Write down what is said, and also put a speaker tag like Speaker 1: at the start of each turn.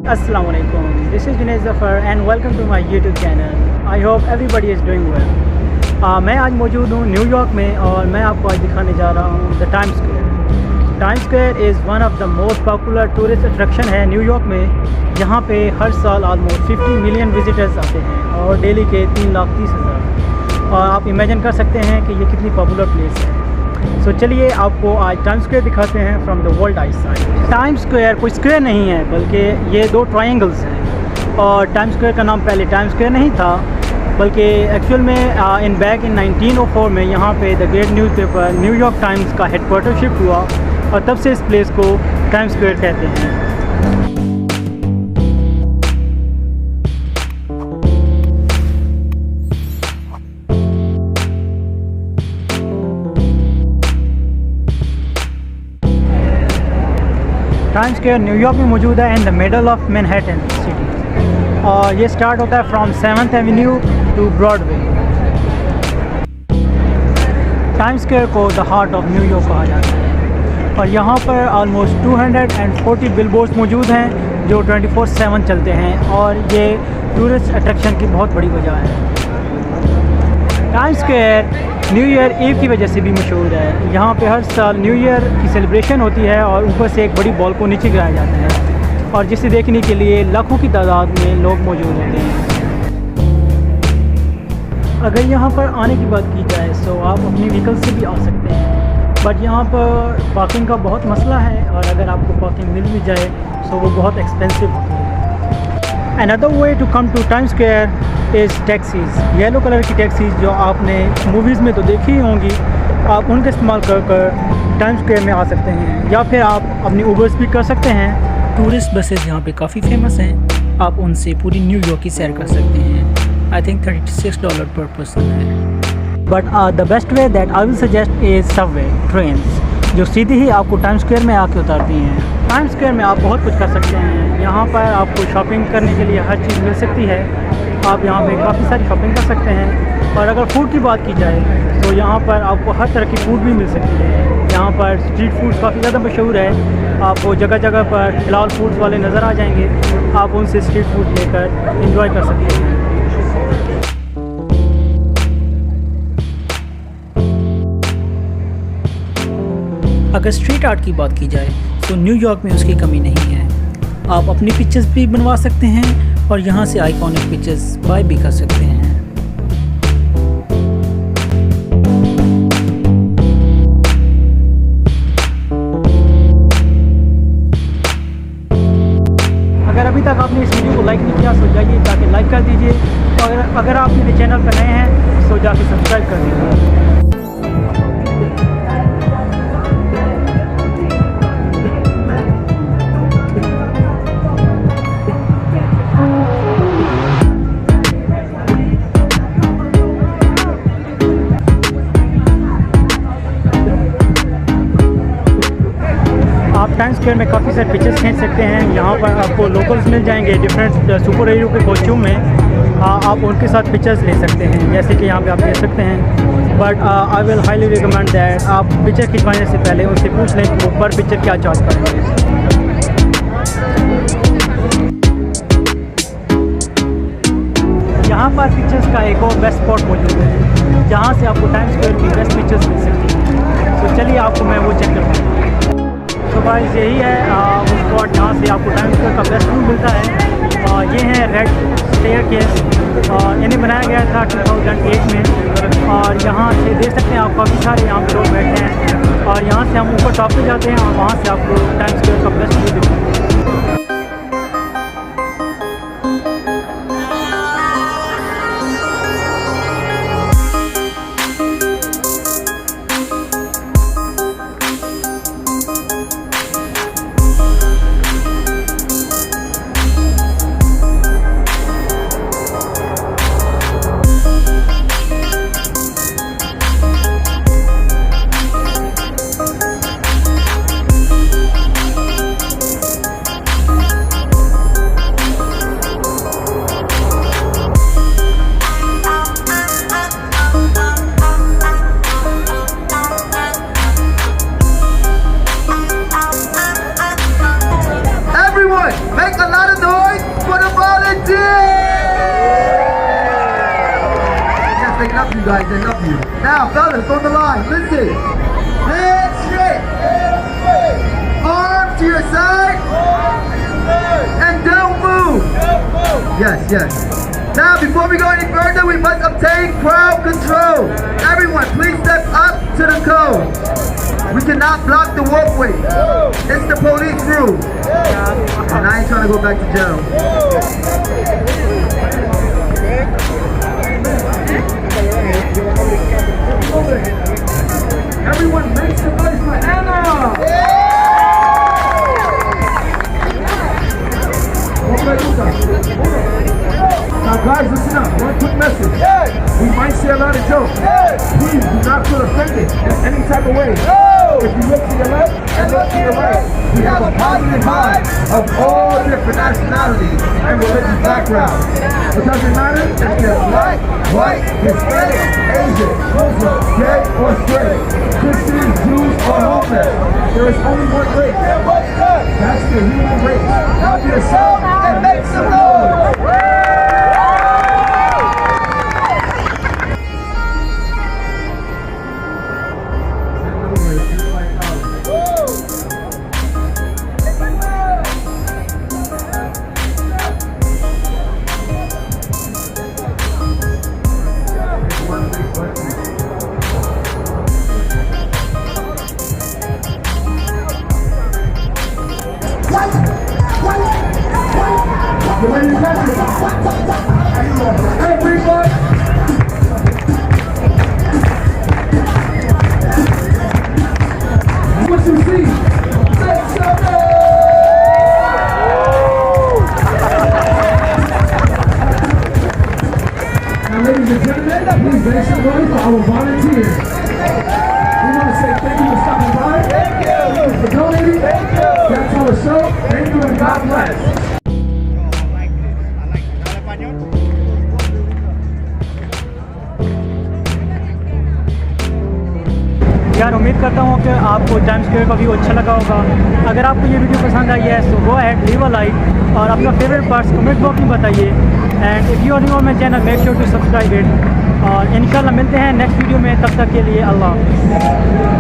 Speaker 1: Assalamualaikum. This is Junaid Zafar and welcome to my YouTube channel. I hope everybody is doing well. मैं आज मौजूद हूँ New York में और मैं आपको आज दिखाने जा रहा हूँ the times square. Times square is one of the most popular tourist attraction है न्यूयॉर्क में। यहाँ पे हर साल ऑलमोस्ट 50 मिलियन विजिटर्स आते हैं और डेली के 3,30,000। और आप इमेजिन कर सकते हैं कि ये कितनी पॉपुलर प्लेस है। सो चलिए आपको आज टाइम्स स्क्वायर दिखाते हैं from the world eyes side. Times square कोई स्क्वायर नहीं है बल्कि ये दो ट्रायंगल्स हैं। और टाइम्स स्क्वायर का नाम पहले टाइम्स स्क्वायर नहीं था बल्कि एक्चुअल में इन 1904 में यहाँ पे the great newspaper New York times का हेडक्वार्टर शिफ्ट हुआ और तब से इस प्लेस को टाइम्स स्क्वायर कहते हैं। टाइम्स स्क्वायर न्यूयॉर्क में मौजूद है in the middle of Manhattan city और ये स्टार्ट होता है from 7th Avenue two Broadway. Times square को द हार्ट ऑफ न्यूयॉर्क कहा जाता है और यहाँ पर ऑलमोस्ट 240 बिलबोर्ड्स मौजूद हैं जो 24/7 चलते हैं और ये टूरिस्ट अट्रैक्शन की बहुत बड़ी वजह है। Times Square New Year Eve की वजह से भी मशहूर है। यहाँ पे हर साल न्यू ईयर की सेलिब्रेशन होती है और ऊपर से एक बड़ी बॉल को नीचे गिराया जाता है और जिसे देखने के लिए लाखों की तादाद में लोग मौजूद होते हैं। अगर यहाँ पर आने की बात की जाए तो आप अपनी व्हीकल से भी आ सकते हैं, बट यहाँ पर पार्किंग का बहुत मसला है और अगर आपको पार्किंग मिल भी जाए तो वो बहुत एक्सपेंसिव होती है। Another way to come to Times Square is taxis. Yellow colour की टैक्सीज़ जो आपने मूवीज़ में तो देखी ही होंगी, आप उनका इस्तेमाल कर टाइम्स स्क्वायर में आ सकते हैं या फिर आप अपनी ऊबर्स भी कर सकते हैं। टूरिस्ट बसेस यहाँ पे काफ़ी फेमस हैं, आप उनसे पूरी न्यूयॉर्क की सैर कर सकते हैं। आई थिंक $36 पर पर्सन है। But the best way that I will suggest is Subway trains जो सीधे ही आपको टाइम्स स्क्वायर में आके उतारती हैं। टाइम्स स्क्वायर में आप बहुत कुछ कर सकते हैं। यहाँ पर आपको शॉपिंग करने के लिए हर चीज़ मिल सकती है। आप यहाँ पे काफ़ी सारी शॉपिंग कर सकते हैं। और अगर फूड की बात की जाए तो यहाँ पर आपको हर तरह की फूड भी मिल सकती है। यहाँ पर स्ट्रीट फूड काफ़ी ज़्यादा मशहूर है। आपको जगह जगह पर हलाल फूड्स वाले नज़र आ जाएंगे, आप उनसे स्ट्रीट फूड लेकर इंजॉय कर सकते हैं। अगर स्ट्रीट आर्ट की बात की जाए तो न्यूयॉर्क में उसकी कमी नहीं है। आप अपनी पिक्चर्स भी बनवा सकते हैं और यहाँ से आइकॉनिक पिक्चर्स बाय भी कर सकते हैं। अगर अभी तक आपने इस वीडियो को लाइक नहीं किया तो जाइए जाके लाइक कर दीजिए और अगर आप मेरे चैनल पर नए हैं तो जाके सब्सक्राइब कर दीजिए। टाइम्स स्क्वायर में काफ़ी सारे पिक्चर्स खींच सकते हैं। यहाँ पर आपको लोकल्स मिल जाएंगे डिफरेंट सुपर हीरो के कॉस्ट्यूम में। आप उनके साथ पिक्चर्स ले सकते हैं जैसे कि यहाँ पे आप ले सकते हैं। But I will highly recommend that आप पिक्चर खिंचवाने से पहले उनसे पूछ लें कि वो पर पिक्चर क्या चार्ज करेंगे। यहाँ पर पिक्चर्स का एक और बेस्ट स्पॉट मौजूद है जहाँ से आपको टाइम्स स्क्वायर की बेस्ट पिक्चर्स मिल सकती हैं। तो चलिए आपको मैं वो चेक करता हूँ। तो गाइस यही है वो स्पॉट जहाँ से आपको टाइम्स स्क्वायर का बेस्ट व्यू मिलता है। ये है रेड स्टेयरकेस, इन्हें बनाया गया था 2008 में और यहाँ से देख सकते हैं आप काफ़ी सारे यहाँ पे लोग बैठे हैं और यहाँ से हम ऊपर टॉप पे जाते हैं और वहाँ से आपको टाइम्स स्क्वायर का बेस्ट व्यू दिखता है।
Speaker 2: you guys. They love you. Now, fellas, on the line, listen. Hands straight. Arms to your side. And don't move. Yes, yes. Now, before we go any further, we must obtain crowd control. Everyone, please step up to the code. We cannot block the walkway. It's the police rule. And I ain't trying to go back to jail. Everyone make some noise for Anna! Now guys, listen up. One quick message. We might say a lot of jokes. Please do not feel offended in any type of way. If you look to your left and look to your right, we have a positive vibe of all different nationalities and religious backgrounds. It doesn't matter if you're black, white, Hispanic, Asian, Muslim, gay, or straight, Christians, Jews, or homeless. There is only one race. That's the human race. Love yourself and make some noise. Ladies and gentlemen, please make some noise for our volunteers. We want to say thank you for stopping by. Thank you for donating. Thank you. That's our show. Thank you and God bless.
Speaker 1: यार उम्मीद करता हूँ कि आपको time square का view अच्छा लगा होगा। अगर आपको ये वीडियो पसंद आई है तो go ahead leave a like और अपना फेवरेट पार्ट्स कमेंट बॉक्स में बताइए। And if you are new on my channel make sure to subscribe it. और इंशाल्लाह मिलते हैं नेक्स्ट वीडियो में, तब तक के लिए अल्लाह हाफ़िज़।